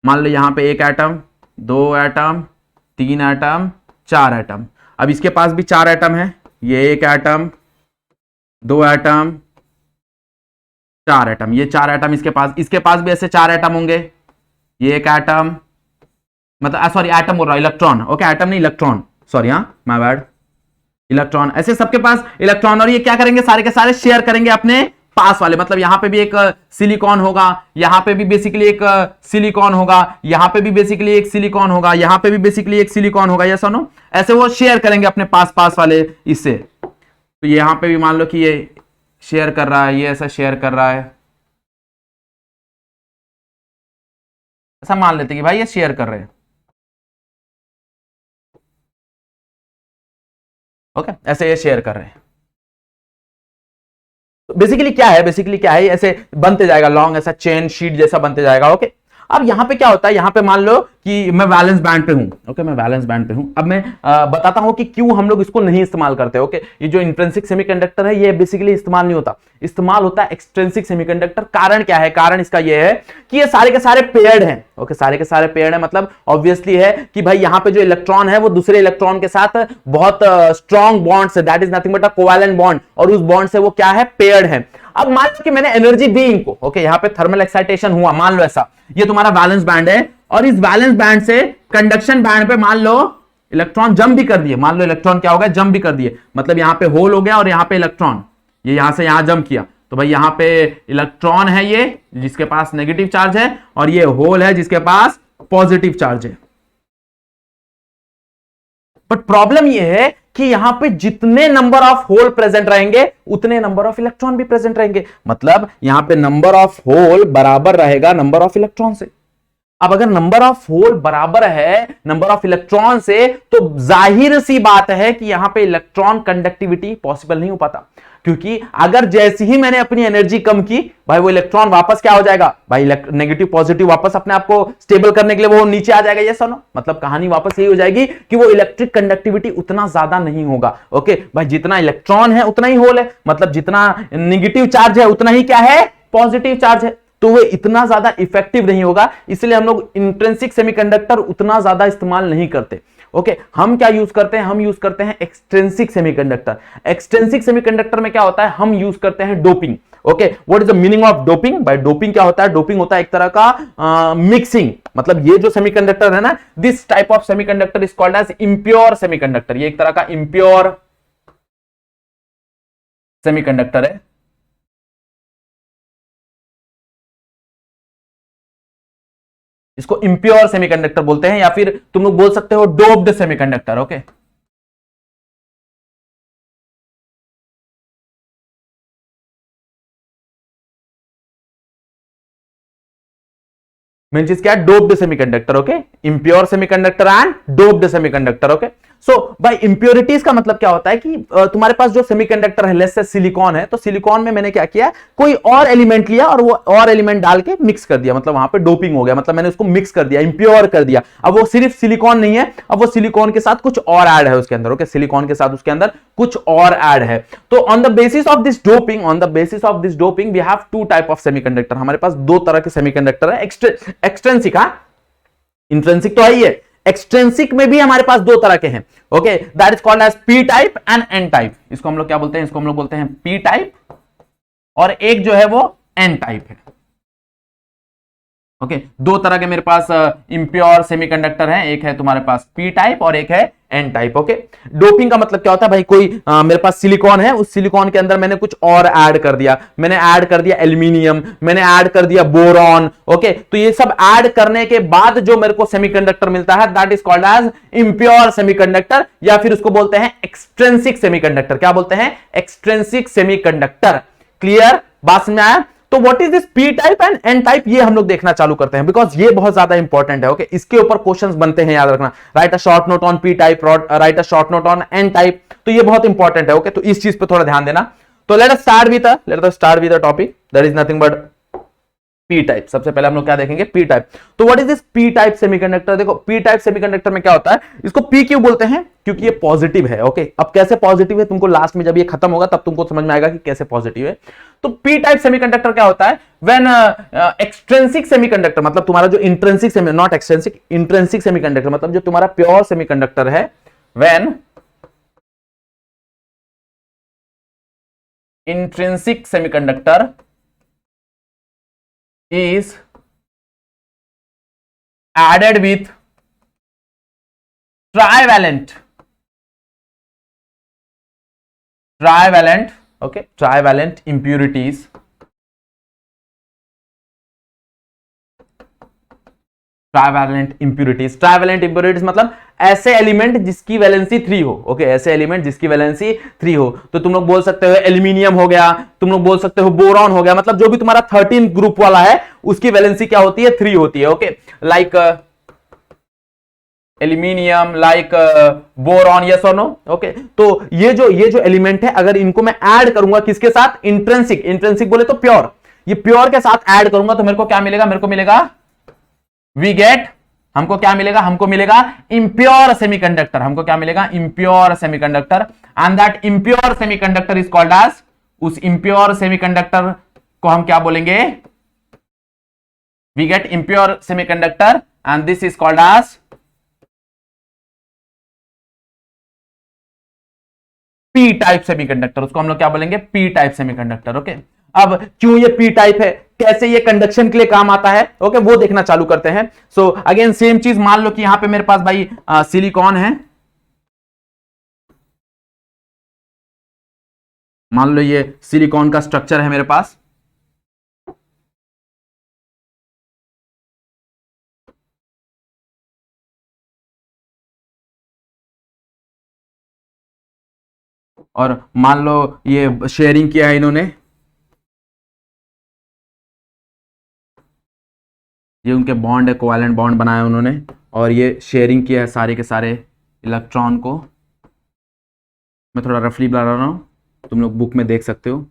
मान लो यहां पे 1 एटम, 2 एटम, 3 एटम, 4 एटम। अब इसके पास भी 4 एटम है, ये 1 एटम, 2 एटम, 4 एटम, ये 4 एटम इसके पास भी ऐसे 4 एटम होंगे, ये 1 एटम, मतलब सॉरी एटम बोल रहा हूं, इलेक्ट्रॉन। ओके, एटम नहीं इलेक्ट्रॉन, सॉरी, हाँ माय बैड, इलेक्ट्रॉन। ऐसे सबके पास इलेक्ट्रॉन, और ये क्या करेंगे, सारे के सारे शेयर करेंगे अपने पास वाले। मतलब यहां पे भी एक सिलिकॉन होगा, यहां पे भी बेसिकली एक सिलिकॉन होगा, यहां पे भी बेसिकली एक सिलिकॉन होगा, यहां पे भी बेसिकली एक सिलिकॉन होगा। ये सुनो, ऐसे वो शेयर करेंगे अपने पास वाले इससे। तो यहां पे भी मान लो कि ये शेयर कर रहा है, ये ऐसा शेयर कर रहा है, ऐसा मान लेते कि भाई ये शेयर कर रहे हैं। ओके, ऐसे ये शेयर कर रहे हैं। बेसिकली क्या है, ऐसे बनते जाएगा लॉन्ग, ऐसा चेन शीट जैसा बनते जाएगा। ओके, अब यहां पे क्या होता है, यहां पे मान लो कि मैं वैलेंस बैंड पे हूं, ओके, मैं वैलेंस बैंड पे हूं। अब मैं बताता हूं कि क्यों हम लोग इसको नहीं इस्तेमाल करते। ओके, ये जो इंट्रिंसिक सेमीकंडक्टर है ये बेसिकली इस्तेमाल नहीं होता, इस्तेमाल होता है एक्सट्रिंसिक सेमीकंडक्टर। कारण क्या है, कारण इसका ये है कि ये सारे के सारे पेयर्ड हैं। ओके, सारे के सारे पेयर्ड हैं, मतलब ऑब्वियसली है कि भाई यहां पे जो इलेक्ट्रॉन है वो दूसरे इलेक्ट्रॉन के साथ बहुत स्ट्रॉन्ग बॉन्ड है, that is nothing but a covalent bond, और उस बॉन्ड से वो क्या है, पेयर्ड है। अब मान लो कि मैंने एनर्जी दी इनको, ओके, यहां पे थर्मल एक्साइटेशन हुआ, मान लो ऐसा, ये तुम्हारा वैलेंस बैंड है, और इस वैलेंस बैंड से कंडक्शन बैंड पे मान लो इलेक्ट्रॉन जंप भी कर दिए, मान लो इलेक्ट्रॉन क्या हो गया, जंप भी कर दिए, मतलब यहां पे होल हो गया और यहां पे इलेक्ट्रॉन, ये यहां से यहां जंप किया, तो भाई यहां पे इलेक्ट्रॉन है ये जिसके पास नेगेटिव चार्ज है, और ये होल है जिसके पास पॉजिटिव चार्ज है। बट प्रॉब्लम ये है कि यहां पे जितने नंबर ऑफ होल प्रेजेंट रहेंगे उतने नंबर ऑफ इलेक्ट्रॉन भी प्रेजेंट रहेंगे, मतलब यहां पे नंबर ऑफ होल बराबर रहेगा नंबर ऑफ इलेक्ट्रॉन से। अब अगर नंबर ऑफ होल बराबर है नंबर ऑफ इलेक्ट्रॉन से, तो जाहिर सी बात है कि यहां पे इलेक्ट्रॉन कंडक्टिविटी पॉसिबल नहीं हो पाता, क्योंकि अगर जैसे ही मैंने अपनी एनर्जी कम की, भाई वो इलेक्ट्रॉन वापस क्या हो जाएगा, भाई नेगेटिव पॉजिटिव वापस अपने आप को स्टेबल करने के लिए वो नीचे आ जाएगा, ये सुनो, मतलब कहानी वापस यही हो जाएगी कि वो इलेक्ट्रिक कंडक्टिविटी उतना ज्यादा नहीं होगा। ओके भाई, जितना इलेक्ट्रॉन है उतना ही होल है, मतलब जितना नेगेटिव चार्ज है उतना ही क्या है, पॉजिटिव चार्ज है, तो वो इतना ज्यादा इफेक्टिव नहीं होगा, इसलिए हम लोग इंट्रिंसिक सेमीकंडक्टर उतना ज्यादा इस्तेमाल नहीं करते। ओके, हम क्या यूज करते हैं, हम यूज करते हैं एक्सट्रिंसिक सेमीकंडक्टर। एक्सट्रिंसिक सेमीकंडक्टर में क्या होता है, हम यूज करते हैं doping. Okay, what is the meaning of doping? भाई डोपिंग क्या होता है, डोपिंग होता है एक तरह का मिक्सिंग, मतलब ये जो सेमीकंडक्टर है ना, this type of semiconductor is called as impure semiconductor, ये एक तरह का इम्प्योर सेमीकंडक्टर है। इसको इम्प्योर सेमीकंडक्टर बोलते हैं, या फिर तुम लोग बोल सकते हो डोप्ड सेमीकंडक्टर। ओके, मेन चीज क्या है, doped semiconductor. Okay, impure semiconductor and doped semiconductor. Okay, so भाई इंप्योरिटीज का मतलब क्या होता है कि तुम्हारे पास जो सेमीकंडक्टर है, लेट्स से सिलिकॉन है, तो सिलिकॉन में मैंने क्या किया, कोई और एलिमेंट लिया और वो और एलिमेंट डाल के मिक्स कर दिया, मतलब वहां पे डोपिंग हो गया, मतलब मैंने उसको मिक्स कर दिया, इंप्योर कर दिया। अब वो सिर्फ सिलिकॉन नहीं है, अब वो सिलिकॉन के साथ कुछ और ऐड है उसके अंदर। ओके, सिलिकॉन के साथ उसके अंदर कुछ और ऐड है। तो on the basis of this doping, on the basis of this doping we have two type of semiconductor. हमारे पास दो तरह के सेमीकंडक्टर है, एक्सट्रिंसिक, इंट्रिंसिक तो है ही है, एक्सट्रिंसिक में भी हमारे पास दो तरह के हैं। Okay, that is called as P type and N type. इसको हम लोग क्या बोलते हैं, इसको हम लोग बोलते हैं पी टाइप, और एक जो है वो एन टाइप है। ओके, दो तरह के मेरे पास इंप्योर सेमीकंडक्टर हैं, एक है तुम्हारे पास पी टाइप और एक है एन टाइप। ओके, डोपिंग का मतलब क्या होता है, भाई कोई मेरे पास सिलिकॉन है, उस सिलिकॉन के अंदर मैंने कुछ और ऐड कर दिया, मैंने ऐड कर दिया एल्यूमिनियम, मैंने ऐड कर दिया बोरॉन। ओके, तो ये सब ऐड करने के बाद जो मेरे को सेमीकंडक्टर मिलता है, that is called as impure semiconductor, या फिर उसको बोलते हैं एक्सट्रिंसिक सेमीकंडक्टर। क्या बोलते हैं, एक्सट्रिंसिक सेमीकंडक्टर। क्लियर, बात समझ में आया? तो what is this P type and N type, ये हम लोग देखना चालू करते हैं, बिकॉज ये बहुत ज्यादा इंपॉर्टेंट है। ओके, इसके ऊपर क्वेश्चंस बनते हैं, याद रखना। Right a short note on P type, right a short note on an type, तो ये बहुत इंपॉर्टेंट है। ओके, तो इस चीज पे थोड़ा ध्यान देना। तो let us start with the topic, that is nothing but P type. सबसे पहले हम लोग क्या देखेंगे, पी टाइप। तो what is this P type semiconductor? देखो, पी टाइप सेमीकंडक्टर में क्या होता है, इसको पी क्यों बोलते हैं, क्योंकि ये पॉजिटिव है। ओके, अब कैसे पॉजिटिव है तुमको लास्ट में जब ये खत्म होगा तब तुमको समझ में आएगा कि कैसे पॉजिटिव है। तो पी टाइप सेमीकंडक्टर क्या होता है, व्हेन एक्सट्रिंसिक सेमीकंडक्टर, मतलब तुम्हारा जो intrinsic semi, not extrinsic, intrinsic semiconductor, मतलब जो तुम्हारा प्योर सेमीकंडक्टर है, when intrinsic semiconductor is added with trivalent impurities, trivalent impurities मतलब ऐसे एलिमेंट जिसकी वैलेंसी 3 हो। ओके, ऐसे एलिमेंट जिसकी वैलेंसी 3 हो, तो तुम लोग बोल सकते हो एल्यूमिनियम हो गया, तुम लोग बोल सकते हो बोरॉन हो गया, मतलब जो भी तुम्हारा 13 ग्रुप वाला है उसकी वैलेंसी क्या होती है, 3 होती है। Okay, like aluminium, like boron, yes और नो। ओके, तो ये जो एलिमेंट है, अगर इनको मैं ऐड करूंगा किसके साथ, इंट्रिंसिक बोले तो प्योर, ये प्योर के साथ ऐड करूंगा तो मेरे को क्या मिलेगा, मेरे को मिलेगा वी गेट, हमको क्या मिलेगा, हमको मिलेगा इम्प्योर सेमीकंडक्टर, हमको क्या मिलेगा, impure semiconductor, and that impure semiconductor is called as, उस इम्प्योर सेमीकंडक्टर को हम क्या बोलेंगे, we get impure semiconductor and this is called as P type semiconductor, उसको हम लोग क्या बोलेंगे, पी टाइप सेमीकंडक्टर। ओके, अब क्यों ये पी टाइप है, कैसे ये कंडक्शन के लिए काम आता है, ओके वो देखना चालू करते हैं। सो अगेन सेम चीज, मान लो कि यहां पे मेरे पास भाई सिलिकॉन है, मान लो ये सिलिकॉन का स्ट्रक्चर है मेरे पास, और मान लो ये शेयरिंग किया है इन्होंने, ये उनके बॉन्ड है, कोवैलेंट बॉन्ड बनाया उन्होंने, और ये शेयरिंग किया है सारे के सारे इलेक्ट्रॉन को। मैं थोड़ा रफली बता रहा हूं, तुम लोग बुक में देख सकते हो।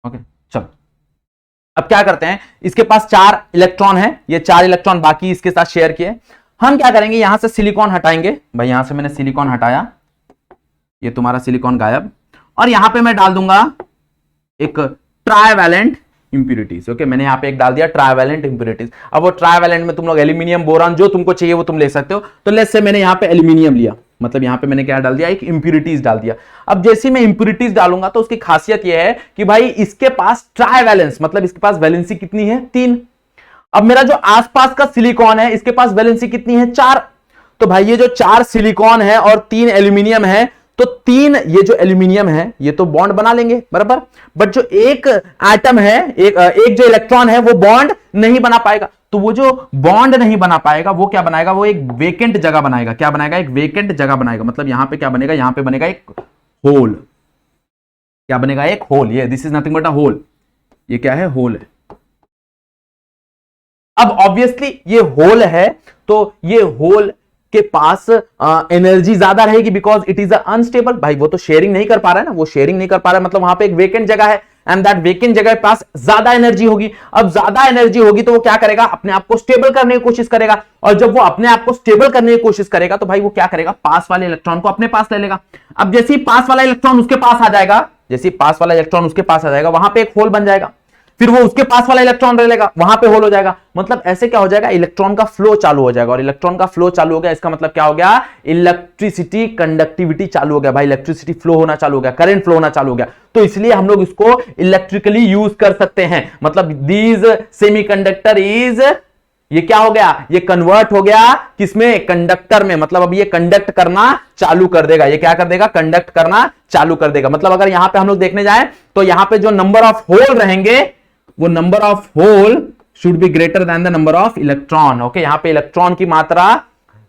ओके चलो, अब क्या करते हैं, इसके पास 4 इलेक्ट्रॉन है, ये 4 इलेक्ट्रॉन बाकी इसके साथ शेयर किए, हम क्या करेंगे, यहां से सिलिकॉन हटाएंगे, भाई यहां से मैंने सिलिकॉन हटाया, ये तुम्हारा सिलिकॉन गायब, और यहां पे मैं डाल दूंगा एक ट्राइवैलेंट इंप्यूरिटीज। ओके, मैंने यहां पे एक डाल दिया ट्राइवैलेंट इंप्यूरिटीज। अब वो ट्राइवैलेंट में तुम लोग एल्यूमिनियम, बोरान, जो तुमको चाहिए वो तुम ले सकते हो। तो लेट्स से मैंने यहां पे एल्यूमिनियम लिया, मतलब यहां पे मैंने क्या डाल दिया, एक इंप्यूरिटीज डाल दिया। अब जैसे मैं इंप्यूरिटीज डालूंगा तो उसकी खासियत यह है कि भाई इसके पास ट्राइवैलेंस, मतलब इसके पास वैलेंसी कितनी है, 3। अब मेरा जो आसपास का सिलिकॉन है इसके पास वैलेंसी कितनी है, 4। तो भाई ये जो 4 सिलिकॉन है और 3 एल्यूमिनियम है, तो 3 ये जो एल्यूमिनियम है ये तो बॉन्ड बना लेंगे बराबर, बट जो एक एटम है, एक जो इलेक्ट्रॉन है वो बॉन्ड नहीं बना पाएगा। तो वो जो बॉन्ड नहीं बना पाएगा वो क्या बनाएगा, वो एक वेकेंट जगह बनाएगा। क्या बनाएगा, एक वेकेंट जगह बनाएगा। मतलब यहां पे क्या बनेगा, यहां पे बनेगा एक होल। क्या बनेगा, एक होल। ये this is nothing but a hole. ये क्या है, होल है। अब ऑब्वियसली ये होल है, तो ये होल के पास एनर्जी ज्यादा रहेगी, बिकॉज इट इज अनस्टेबल। भाई वो तो शेयरिंग नहीं कर पा रहा है ना, वो शेयरिंग नहीं कर पा रहा है, मतलब वहां पे एक वेकेंट जगह है, एंड दैट वेकेंट जगह के पास ज्यादा एनर्जी होगी। अब ज्यादा एनर्जी होगी तो वो क्या करेगा, अपने आप को स्टेबल करने की कोशिश करेगा, और जब वो अपने आप को स्टेबल करने की कोशिश करेगा तो भाई वो क्या करेगा, पास वाले इलेक्ट्रॉन को अपने पास ले लेगा। अब जैसे ही पास वाला इलेक्ट्रॉन उसके पास आ जाएगा, जैसे ही पास वाला इलेक्ट्रॉन उसके पास आ जाएगा, वहां पे एक होल बन जाएगा, फिर वो उसके पास वाला इलेक्ट्रॉन रह लेगा, वहां पे होल हो जाएगा। मतलब ऐसे क्या हो जाएगा, इलेक्ट्रॉन का फ्लो चालू हो जाएगा, और इलेक्ट्रॉन का फ्लो चालू हो गया, इसका मतलब क्या हो गया, इलेक्ट्रिसिटी कंडक्टिविटी चालू हो गया। भाई इलेक्ट्रिसिटी फ्लो होना चालू हो गया, करंट फ्लो होना चालू हो गया, तो इसलिए हम लोग इसको इलेक्ट्रिकली यूज कर सकते हैं। मतलब दीज सेमीकंडक्टर इज, ये क्या हो गया, ये कन्वर्ट हो गया किसमें, कंडक्टर में। मतलब अब ये कंडक्ट करना चालू कर देगा। ये क्या कर देगा, कंडक्ट करना चालू कर देगा। मतलब अगर यहां पे हम लोग देखने जाएं तो यहां पे जो नंबर ऑफ होल रहेंगे, वो number of hole should be greater than the number of electron. Okay, यहां पे इलेक्ट्रॉन की मात्रा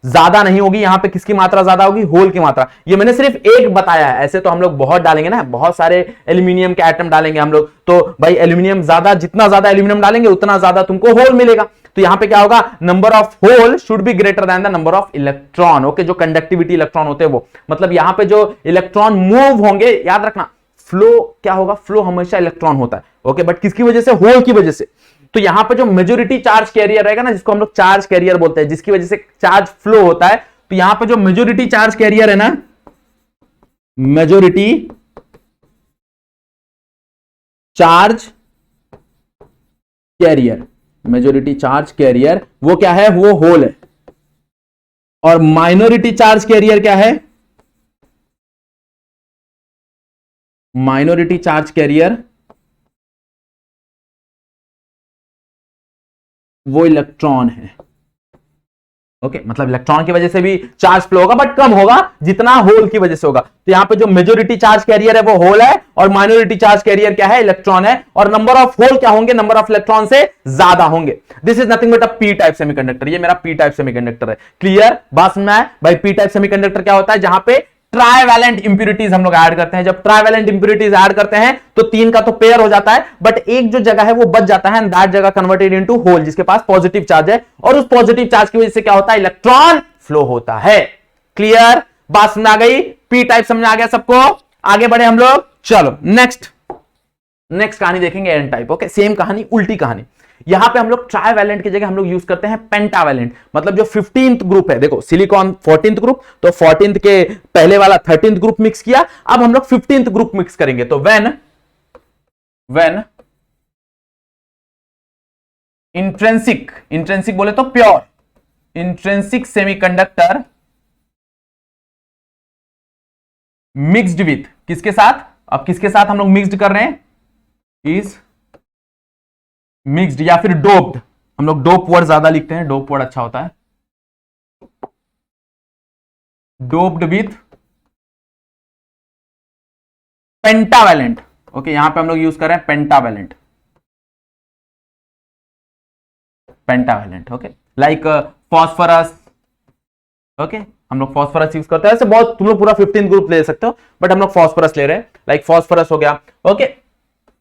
ज्यादा नहीं होगी, यहां पे किसकी मात्रा ज्यादा होगी, होल की मात्रा। ये मैंने सिर्फ एक बताया है, ऐसे तो हम लोग बहुत डालेंगे ना, बहुत सारे एल्यूमिनियम के एटम डालेंगे हम लोग, तो भाई एल्यूमिनियम ज्यादा, जितना ज्यादा एल्यूमिनियम डालेंगे उतना ज्यादा तुमको होल मिलेगा। तो यहां पे क्या होगा, number of hole should be greater than the number of electron. Okay, जो कंडक्टिविटी इलेक्ट्रॉन होते हैं वो, मतलब यहां पे जो इलेक्ट्रॉन मूव होंगे, याद रखना फ्लो क्या होगा, फ्लो हमेशा इलेक्ट्रॉन होता है। ओके, बट किसकी वजह से, होल की वजह से। तो यहां पे जो मेजोरिटी चार्ज कैरियर रहेगा ना, जिसको हम लोग चार्ज कैरियर बोलते हैं, जिसकी वजह से चार्ज फ्लो होता है, तो यहां पे जो मेजोरिटी चार्ज कैरियर है ना, majority charge carrier, majority charge carrier वो क्या है, वो होल है। और माइनॉरिटी चार्ज कैरियर क्या है, माइनॉरिटी चार्ज कैरियर वो इलेक्ट्रॉन है। ओके मतलब इलेक्ट्रॉन की वजह से भी चार्ज फ्लो होगा बट कम होगा जितना होल की वजह से होगा। तो यहां पे जो मेजोरिटी चार्ज कैरियर है वो होल है और माइनॉरिटी चार्ज कैरियर क्या है, इलेक्ट्रॉन है। और नंबर ऑफ होल क्या होंगे, नंबर ऑफ इलेक्ट्रॉन से ज्यादा होंगे। This is nothing but a P type semiconductor. ये मेरा पी टाइप सेमीकंडक्टर है। क्लियर, बात समझ में आया भाई। पी टाइप सेमीकंडक्टर क्या होता है, जहां पे ट्राइवैलेंट इंप्यूरिटीज हम लोग ऐड करते हैं। जब ट्राइवैलेंट इंप्यूरिटीज ऐड करते हैं तो तीन का तो पेयर हो जाता है बट एक जो जगह है वो बच जाता है, दैट जगह कन्वर्टेड इनटू होल जिसके पास पॉजिटिव चार्ज है, और उस पॉजिटिव चार्ज की वजह से क्या होता है, इलेक्ट्रॉन फ्लो होता है। क्लियर, बात समझ आ गई। पी टाइप समझ आ गया सबको। आगे बढ़े हम लोग, चलो नेक्स्ट कहानी देखेंगे एन टाइप। ओके, सेम कहानी, उल्टी कहानी। यहां पे हम लोग ट्राइवैलेंट की जगह हम लोग यूज करते हैं पेंटावैलेंट। मतलब जो 15th ग्रुप है, देखो सिलिकॉन 14th ग्रुप, तो 14th के पहले वाला 13th ग्रुप मिक्स किया, अब हम लोग 15th ग्रुप मिक्स करेंगे। तो व्हेन इंट्रिंसिक बोले तो pure intrinsic semiconductor mixed with किसके साथ, अब किसके साथ हम लोग मिक्स्ड कर रहे हैं, इज मिक्स्ड या फिर डोप्ड। हम लोग डोप वर्ड ज्यादा लिखते हैं, डोप वर्ड अच्छा होता है। Doped with pentavalent. ओके, यहां पे हम लोग यूज कर रहे हैं pentavalent. Okay, like phosphorus. Okay, हम लोग फॉस्फोरस यूज करते हैं। ऐसे बहुत, तुम लोग पूरा 15 ग्रुप ले सकते हो बट हम लोग फॉस्फोरस ले रहे हैं। लाइक फॉस्फोरस हो गया। ओके,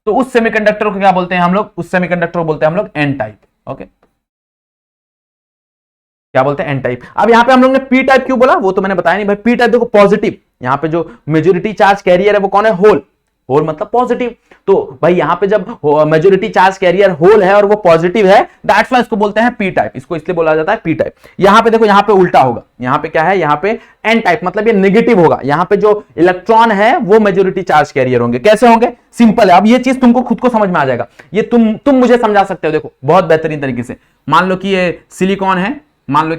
तो उस सेमीकंडक्टर को क्या बोलते हैं हम लोग, उस सेमीकंडक्टर को बोलते हैं हम लोग एन टाइप। ओके, क्या बोलते हैं, एन टाइप। अब यहां पे हम लोग ने पी टाइप क्यों बोला वो तो मैंने बताया नहीं भाई। पी टाइप देखो पॉजिटिव, यहां पे जो मेजोरिटी चार्ज कैरियर है वो कौन है, होल। होल मतलब पॉजिटिव। तो भाई यहां पे जब मेजोरिटी चार्ज कैरियर होल है और वो पॉजिटिव है, दैट्स व्हाई इसको बोलते हैं पी टाइप। इसको इसलिए बोला जाता है पी टाइप। यहां पे देखो, यहां पे उल्टा होगा। यहां पे क्या है, यहां पे एन टाइप, मतलब ये नेगेटिव होगा। यहां पे जो इलेक्ट्रॉन है वो मेजोरिटी चार्ज कैरियर होंगे। कैसे होंगे, सिंपल है। अब ये चीज तुमको खुद को समझ में आ जाएगा। ये तुम मुझे समझा सकते हो, देखो बहुत बेहतरीन तरीके से। मान लो कि ये सिलिकॉन है, मान लो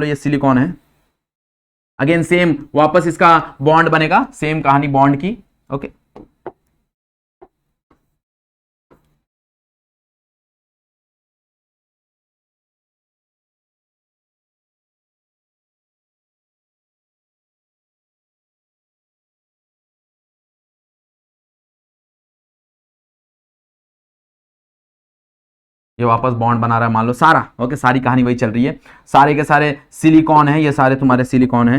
ये सिलिकॉन है। अगेन सेम, वापस इसका बॉन्ड बनेगा, सेम कहानी बॉन्ड की। ओके, ये वापस बॉन्ड बना रहा है, मान लो सारा। ओके, सारी कहानी वही चल रही है। सारे के सारे सिलिकॉन है, ये सारे तुम्हारे सिलिकॉन है।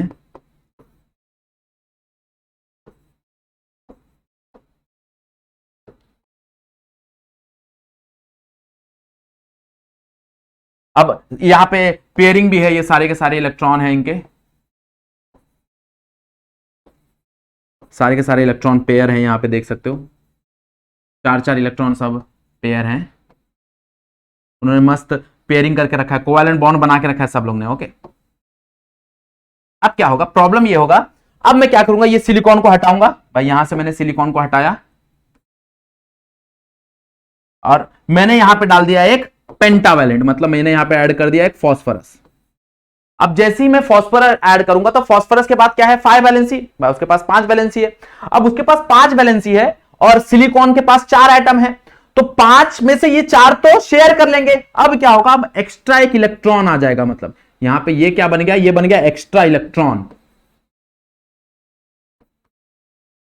अब यहां पे पेयरिंग भी है, ये सारे के सारे इलेक्ट्रॉन है इनके, सारे के सारे इलेक्ट्रॉन पेयर हैं। यहां पे देख सकते हो चार चार इलेक्ट्रॉन सब पेयर हैं। उन्होंने मस्त पेयरिंग करके रखा है, कोवैलेंट बॉन्ड बना के रखा है सब लोग ने। ओके, अब क्या होगा, प्रॉब्लम ये होगा, अब मैं क्या करूंगा, ये सिलिकॉन को हटाऊंगा। भाई यहां से मैंने सिलिकॉन को हटाया और मैंने यहां पे डाल दिया एक पेंटावैलेंट, मतलब मैंने यहां पे ऐड कर दिया एक फॉस्फोरस। अब जैसे ही मैं फॉस्फोरस ऐड करूंगा तो फॉस्फोरस के बाद क्या है, 5 वैलेंसी। भाई उसके पास 5 वैलेंसी है। अब उसके पास 5 वैलेंसी है और सिलिकॉन के पास 4 एटम है, तो 5 में से ये 4 तो शेयर कर लेंगे। अब क्या होगा, अब एक्स्ट्रा एक इलेक्ट्रॉन आ जाएगा। मतलब यहां पे ये क्या बन गया, ये बन गया एक्स्ट्रा इलेक्ट्रॉन।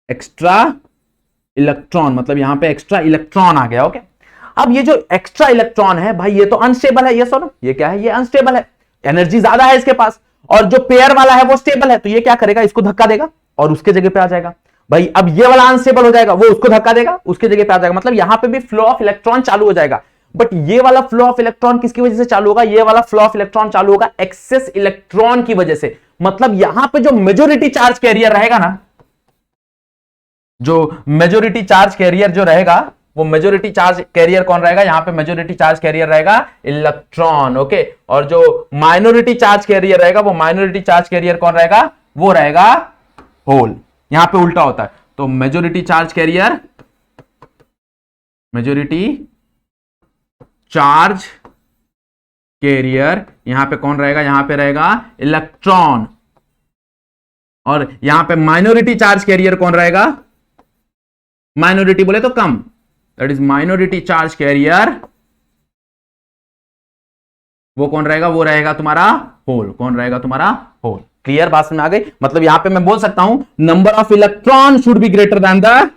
एक्स्ट्रा इलेक्ट्रॉन मतलब यहां पे एक्स्ट्रा इलेक्ट्रॉन आ गया। ओके, अब ये जो एक्स्ट्रा इलेक्ट्रॉन है भाई, ये तो अनस्टेबल है। ये सुनो, ये क्या है, ये अनस्टेबल है, एनर्जी ज्यादा है इसके पास। और जो पेयर वाला है वो स्टेबल है, तो ये क्या करेगा, इसको धक्का देगा और उसके जगह पे आ जाएगा। भाई अब ये वाला अनस्टेबल हो जाएगा, वो उसको धक्का देगा, उसके जगह पे आ जाएगा। मतलब यहां पे भी फ्लो ऑफ इलेक्ट्रॉन चालू हो जाएगा। बट ये वाला फ्लो ऑफ इलेक्ट्रॉन किसकी वजह से चालू होगा, ये वाला फ्लो ऑफ इलेक्ट्रॉन चालू होगा एक्सेस इलेक्ट्रॉन की वजह से। मतलब यहां पे जो मेजोरिटी चार्ज कैरियर रहेगा ना, जो मेजोरिटी चार्ज कैरियर जो रहेगा, वो मेजोरिटी चार्ज कैरियर कौन रहेगा, यहां पे मेजोरिटी चार्ज कैरियर रहेगा इलेक्ट्रॉन। ओके, और जो माइनॉरिटी चार्ज कैरियर रहेगा, वो माइनॉरिटी चार्ज कैरियर कौन रहेगा, वो रहेगा होल। यहां पे उल्टा होता है। तो majority charge carrier, majority charge carrier यहां पे कौन रहेगा, यहां पे रहेगा इलेक्ट्रॉन। और यहां पे माइनॉरिटी चार्ज कैरियर कौन रहेगा, माइनॉरिटी बोले तो कम, that is minority charge carrier वो कौन रहेगा? वो रहेगा तुम्हारा होल। कौन रहेगा? तुम्हारा होल। क्लियर? बात समझ में आ गई? मतलब यहां पे मैं बोल सकता हूं number of electron should be greater than the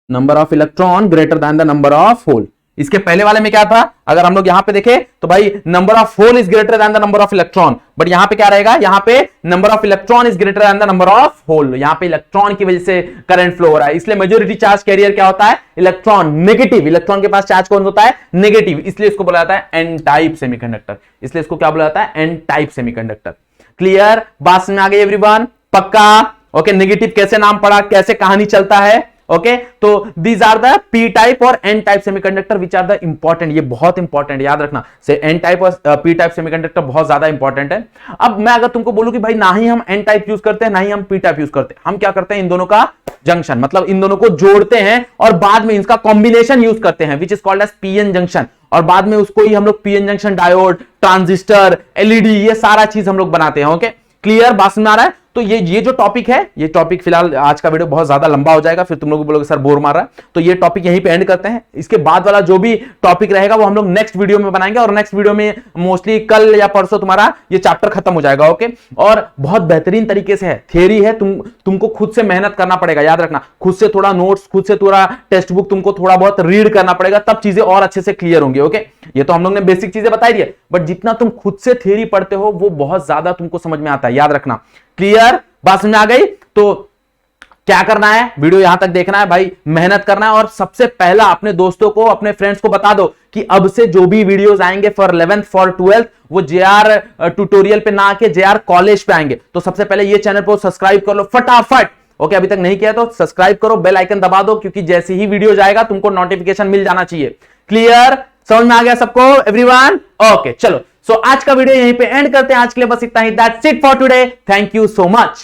number of electron greater than the number of hole. इसके पहले वाले में क्या था? अगर हम लोग यहां पे देखें तो भाई number of hole is greater than the number of electron, but यहां पे क्या रहेगा? यहां पे number of electron is greater than the number of hole. यहां पे इलेक्ट्रॉन की वजह से करंट फ्लो हो रहा है, इसलिए मेजॉरिटी चार्ज कैरियर क्या होता है? इलेक्ट्रॉन। नेगेटिव, इलेक्ट्रॉन के पास चार्ज कौन होता है? नेगेटिव, इसलिए इसको बोला जाता है एन टाइप सेमीकंडक्टर। इसलिए इसको क्या बोला जाता है? N type semiconductor. क्लियर? बात समझ में आ गई एवरीवन? पक्का? ओके, नेगेटिव कैसे नाम पड़ा, कैसे कहानी चलता है? ओके, तो these are the P type और N type semiconductor which are the important. ये बहुत इंपॉर्टेंट, याद रखना। से एन टाइप और पी टाइप सेमीकंडक्टर बहुत ज्यादा इंपॉर्टेंट है। अब मैं अगर तुमको बोलूं कि भाई ना ही हम एन टाइप यूज करते हैं ना ही हम पी टाइप यूज करते हैं, हम क्या करते हैं? इन दोनों का जंक्शन, मतलब इन दोनों को जोड़ते हैं और बाद में इसका कॉम्बिनेशन यूज करते हैं which is called as PN junction. और बाद में उसको ही हम लोग PN junction diode, transistor, LED, ये सारा चीज हम लोग बनाते हैं। Okay, clear? बात समझ आ रहा है? तो ये जो टॉपिक है, ये टॉपिक फिलहाल आज का वीडियो बहुत ज्यादा लंबा हो जाएगा, फिर तुम लोग बोलोगे सर बोर मार रहा है, तो ये टॉपिक यहीं पे एंड करते हैं। इसके बाद वाला जो भी टॉपिक रहेगा वो हम लोग नेक्स्ट वीडियो में बनाएंगे, और नेक्स्ट वीडियो में मोस्टली कल या परसों तुम्हारा ये चैप्टर खत्म हो जाएगा। ओके, और बहुत बेहतरीन तरीके से है, थियरी है, तुमको खुद से मेहनत करना पड़ेगा, याद रखना। खुद से थोड़ा नोट्स, खुद से थोड़ा टेक्स्ट बुक तुमको थोड़ा बहुत रीड करना पड़ेगा, तब चीजें और अच्छे से क्लियर होंगी। ओके, ये तो हम लोग ने बेसिक चीजें बताई दी है, बट जितना तुम खुद से थियरी पढ़ते हो वो बहुत ज्यादा तुमको समझ में आता है, याद रखना। क्लियर? बात समझ आ गई? तो क्या करना है? वीडियो यहां तक देखना है भाई, मेहनत करना है, और सबसे पहला अपने दोस्तों को, अपने फ्रेंड्स को बता दो कि अब से जो भी वीडियोस आएंगे फॉर 11th फॉर 12th वो जेआर ट्यूटोरियल पे ना आके जेआर कॉलेज पे आएंगे। तो सबसे पहले ये चैनल को सब्सक्राइब कर लो फटाफट। ओके, अभी तक नहीं किया तो सब्सक्राइब करो, बेल आइकन दबा दो, क्योंकि जैसे ही वीडियो जाएगा तुमको नोटिफिकेशन मिल जाना चाहिए। क्लियर? समझ में आ गया सबको एवरीवन? ओके, चलो, सो आज का वीडियो यहीं पे एंड करते हैं। आज के लिए बस इतना ही। That's it for today. Thank you so much.